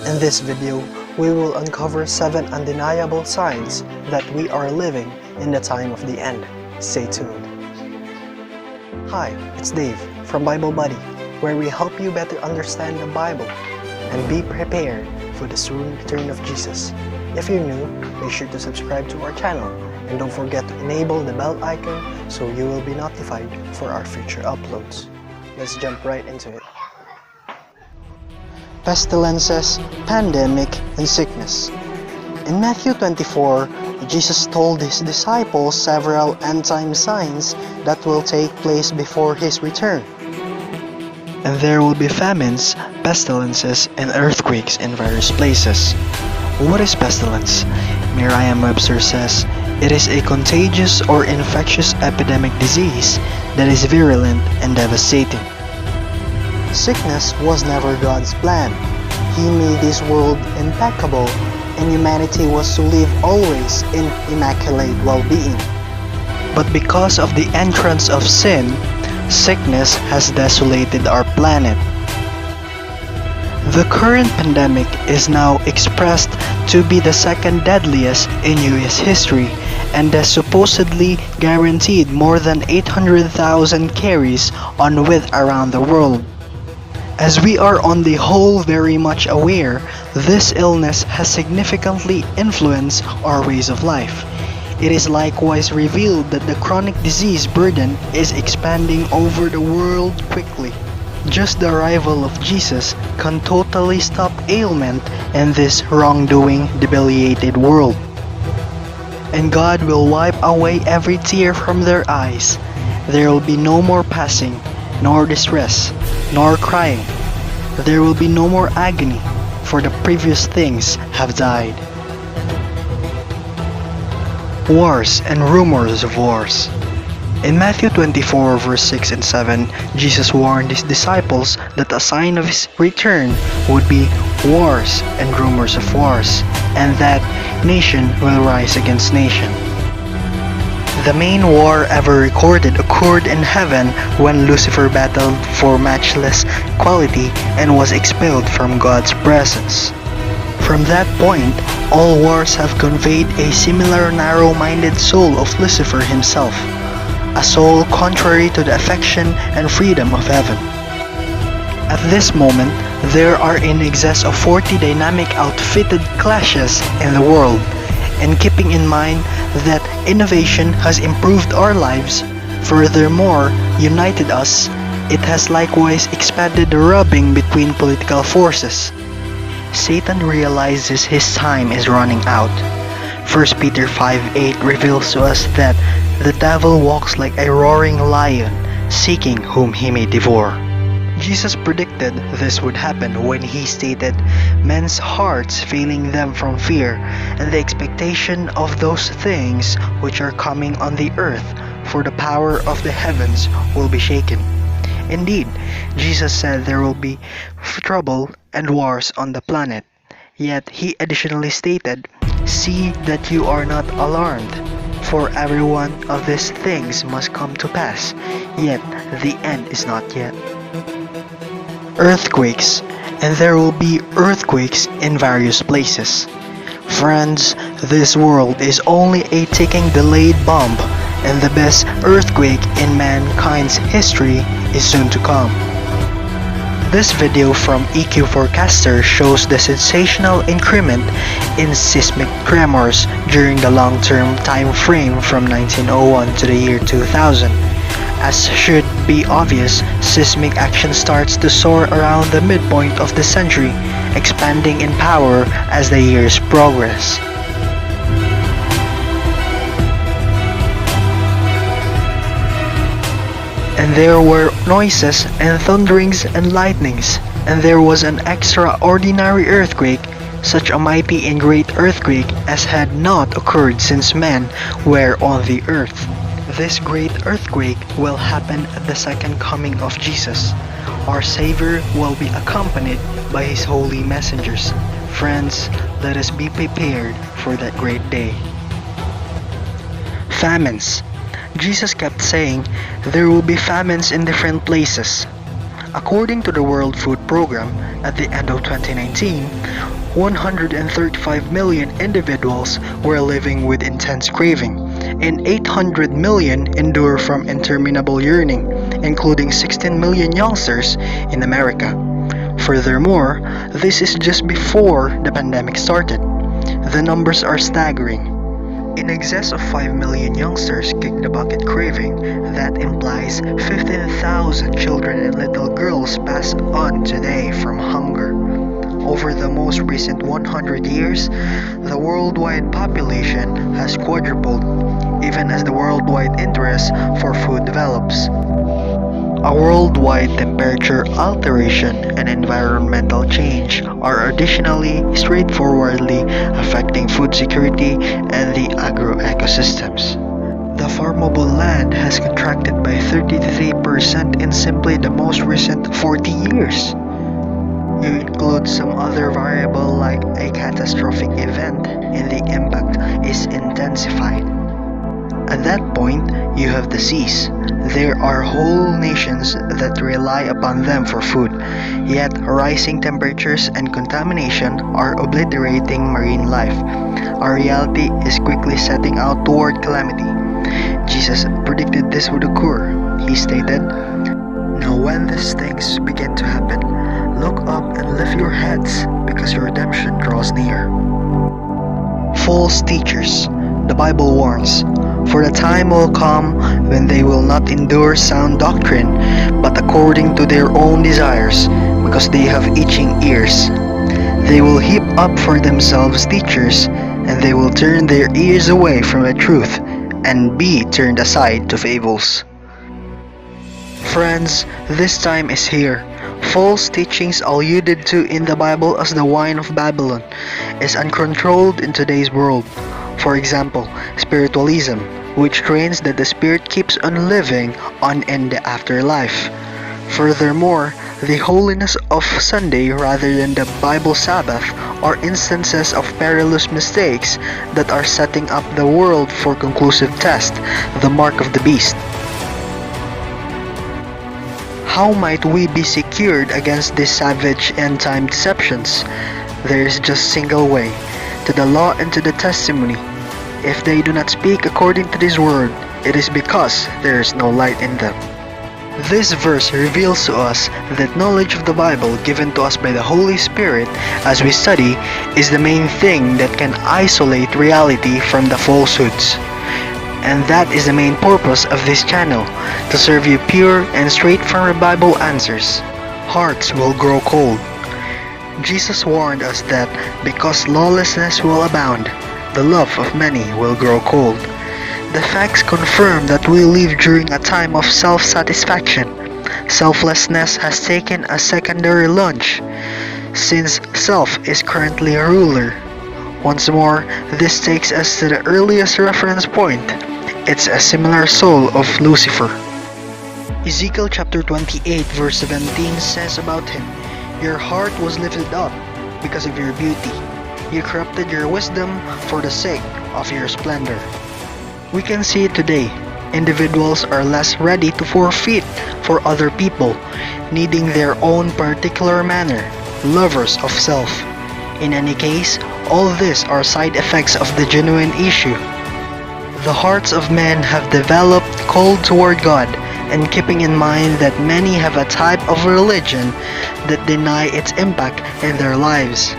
In this video, we will uncover 7 undeniable signs that we are living in the time of the end. Stay tuned. Hi, it's Dave from Bible Buddy, where we help you better understand the Bible and be prepared for the soon return of Jesus. If you're new, make sure to subscribe to our channel and don't forget to enable the bell icon so you will be notified for our future uploads. Let's jump right into it. Pestilences, pandemic, and sickness. In Matthew 24, Jesus told his disciples several end-time signs that will take place before his return. And there will be famines, pestilences, and earthquakes in various places. What is pestilence? Merriam-Webster says, it is a contagious or infectious epidemic disease that is virulent and devastating. Sickness was never God's plan. He made this world impeccable, and humanity was to live always in immaculate well-being. But because of the entrance of sin, sickness has desolated our planet. The current pandemic is now expressed to be the second deadliest in US history and has supposedly guaranteed more than 800,000 carries on with around the world. As we are on the whole very much aware, this illness has significantly influenced our ways of life. It is likewise revealed that the chronic disease burden is expanding over the world quickly. Just the arrival of Jesus can totally stop ailment in this wrongdoing, debilitated world. And God will wipe away every tear from their eyes. There will be no more passing, nor distress, nor crying. There will be no more agony, for the previous things have died. Wars and rumors of wars. In Matthew 24 verse 6 and 7, Jesus warned his disciples that a sign of his return would be wars and rumors of wars, and that nation will rise against nation. The main war ever recorded occurred in heaven when Lucifer battled for matchless quality and was expelled from God's presence. From that point, all wars have conveyed a similar narrow-minded soul of Lucifer himself, a soul contrary to the affection and freedom of heaven. At this moment, there are in excess of 40 dynamic outfitted clashes in the world, and keeping in mind that innovation has improved our lives, furthermore united us, it has likewise expanded the rubbing between political forces. Satan realizes his time is running out. 1 Peter 5:8 reveals to us that the devil walks like a roaring lion, seeking whom he may devour. Jesus predicted this would happen when he stated, men's hearts failing them from fear and the expectation of those things which are coming on the earth, for the power of the heavens will be shaken. Indeed, Jesus said there will be trouble and wars on the planet. Yet he additionally stated, see that you are not alarmed, for every one of these things must come to pass, yet the end is not yet. Earthquakes, and there will be earthquakes in various places. Friends, this world is only a ticking delayed bomb, and the best earthquake in mankind's history is soon to come. This video from EQ Forecaster shows the sensational increment in seismic tremors during the long-term time frame from 1901 to the year 2000. As should be obvious, seismic action starts to soar around the midpoint of the century, expanding in power as the years progress. And there were noises and thunderings and lightnings, and there was an extraordinary earthquake, such a mighty and great earthquake as had not occurred since men were on the earth. This great earthquake will happen at the second coming of Jesus. Our Savior will be accompanied by his holy messengers. Friends, let us be prepared for that great day. Famines. Jesus kept saying, there will be famines in different places. According to the World Food Program, at the end of 2019, 135 million individuals were living with intense craving, and 800 million endure from interminable yearning, including 16 million youngsters in America. Furthermore, this is just before the pandemic started. The numbers are staggering. In excess of 5 million youngsters kick the bucket craving. That implies 15,000 children and little girls pass on today from hunger. Over the most recent 100 years, the worldwide population has quadrupled, even as the worldwide interest for food develops. A worldwide temperature alteration and environmental change are additionally straightforwardly affecting food security and the agro-ecosystems. The farmable land has contracted by 33% in simply the most recent 40 years. You include some other variable like a catastrophic event and the impact is intensified. At that point, you have the seas. There are whole nations that rely upon them for food, yet rising temperatures and contamination are obliterating marine life. Our reality is quickly setting out toward calamity. Jesus predicted this would occur. He stated, "Now when these things begin to happen, look up and lift your heads, because your redemption draws near." False teachers. The Bible warns, "For the time will come when they will not endure sound doctrine, but according to their own desires, because they have itching ears. They will heap up for themselves teachers, and they will turn their ears away from the truth, and be turned aside to fables." Friends, this time is here. False teachings alluded to in the Bible as the wine of Babylon is uncontrolled in today's world. For example, spiritualism, which trains that the spirit keeps on living on in the afterlife. Furthermore, the holiness of Sunday rather than the Bible Sabbath are instances of perilous mistakes that are setting up the world for conclusive test, the mark of the beast. How might we be secured against these savage end-time deceptions? There is just single way, to the law and to the testimony. If they do not speak according to this word, it is because there is no light in them. This verse reveals to us that knowledge of the Bible given to us by the Holy Spirit as we study is the main thing that can isolate reality from the falsehoods. And that is the main purpose of this channel, to serve you pure and straight from the Bible answers. Hearts will grow cold. Jesus warned us that because lawlessness will abound, the love of many will grow cold. The facts confirm that we live during a time of self-satisfaction. Selflessness has taken a secondary launch, since self is currently a ruler. Once more, this takes us to the earliest reference point. It's a similar soul of Lucifer. Ezekiel chapter 28 verse 17 says about him, "Your heart was lifted up because of your beauty. You corrupted your wisdom for the sake of your splendor." We can see it today. Individuals are less ready to forfeit for other people, needing their own particular manner, lovers of self. In any case, all these are side effects of the genuine issue. The hearts of men have developed cold toward God, and keeping in mind that many have a type of religion that deny its impact in their lives.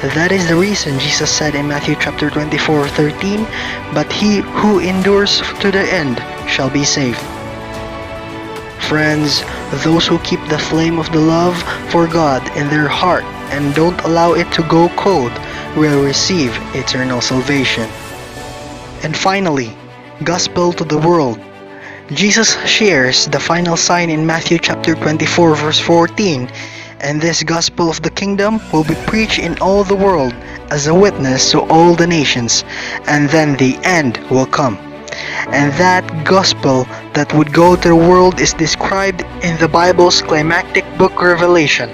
That is the reason Jesus said in Matthew chapter 24:13, "But he who endures to the end shall be saved." Friends, those who keep the flame of the love for God in their heart and don't allow it to go cold will receive eternal salvation. And finally, gospel to the world. Jesus shares the final sign in Matthew chapter 24 verse 14, "And this gospel of the kingdom will be preached in all the world as a witness to all the nations, and then the end will come." And that gospel that would go to the world is described in the Bible's climactic book Revelation.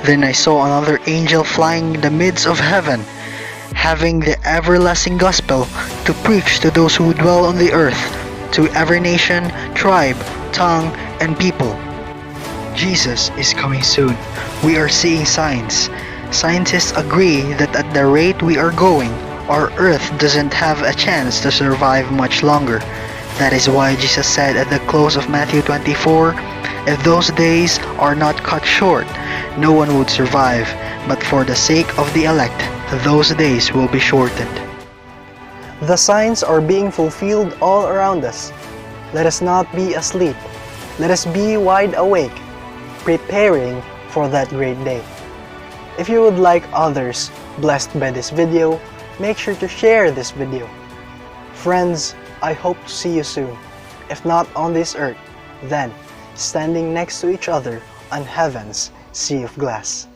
Then I saw another angel flying in the midst of heaven, having the everlasting gospel to preach to those who dwell on the earth, to every nation, tribe, tongue, and people. Jesus is coming soon. We are seeing signs. Scientists agree that at the rate we are going, our Earth doesn't have a chance to survive much longer. That is why Jesus said at the close of Matthew 24, "If those days are not cut short, no one would survive, but for the sake of the elect, those days will be shortened." The signs are being fulfilled all around us. Let us not be asleep. Let us be wide awake, preparing for that great day. If you would like others blessed by this video, make sure to share this video. Friends, I hope to see you soon. If not on this earth, then standing next to each other on heaven's sea of glass.